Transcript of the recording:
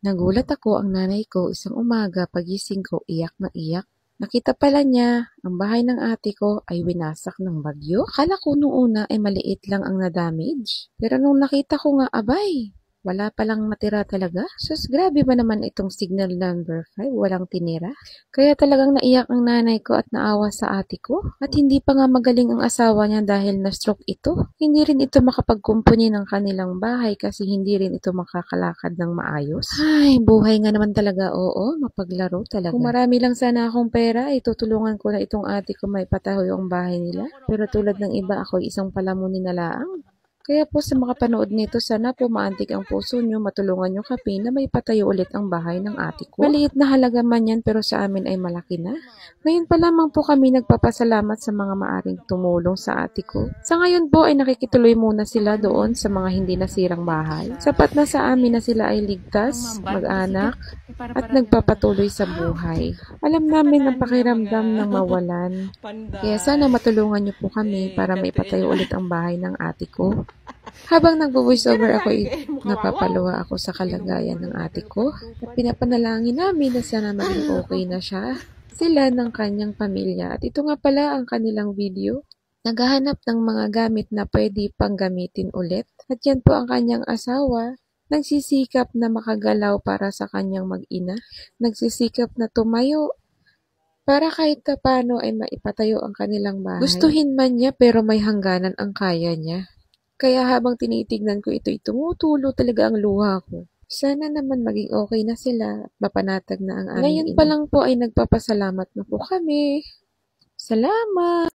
Nagulat ako ang nanay ko isang umaga pagising ko iyak na iyak. Nakita pala niya ang bahay ng ate ko ay winasak ng bagyo. Akala ko nung una ay maliit lang ang na-damage. Pero nung nakita ko nga abay, wala palang natira talaga. Sus, grabe ba naman itong signal number 5, walang tinira? Kaya talagang naiyak ang nanay ko at naawa sa ate ko. At hindi pa nga magaling ang asawa niya dahil na-stroke ito. Hindi rin ito makapagkumpuni ng kanilang bahay kasi hindi rin ito makakalakad ng maayos. Ay, buhay nga naman talaga, oo, mapaglaro talaga. Kung marami lang sana akong pera, itutulungan ko na itong ate ko may patahoy ang bahay nila. Pero tulad ng iba, ako isang palamunin na laang. Kaya po sa makapanood nito, sana po maantig ang puso nyo, matulungan nyo kami na may patayo ulit ang bahay ng ate ko. Maliit na halaga man yan pero sa amin ay malaki na. Ngayon pa lamang po kami nagpapasalamat sa mga maaring tumulong sa ate ko. Sa ngayon po ay nakikituloy muna sila doon sa mga hindi nasirang bahay. Sapat na sa amin na sila ay ligtas, mag-anak, at nagpapatuloy sa buhay. Alam namin ang pakiramdam ng mawalan. Kaya sana matulungan niyo po kami para maipatayo ulit ang bahay ng ate ko. Habang nagvo-voiceover ako, napapaluha ako sa kalagayan ng ate ko. At pinapanalangin namin na sana maging okay na siya. Sila ng kanyang pamilya. At ito nga pala ang kanilang video. Naghahanap ng mga gamit na pwede pang gamitin ulit. At yan po ang kanyang asawa. Nagsisikap na makagalaw para sa kanyang mag-ina. Nagsisikap na tumayo para kahit paano ay maipatayo ang kanilang bahay. Gustuhin man niya pero may hangganan ang kaya niya. Kaya habang tinitignan ko ito, tumutulo talaga ang luha ko. Sana naman maging okay na sila at mapanatag na ang aming ina. Ngayon pa lang po ay nagpapasalamat na po kami. Salamat!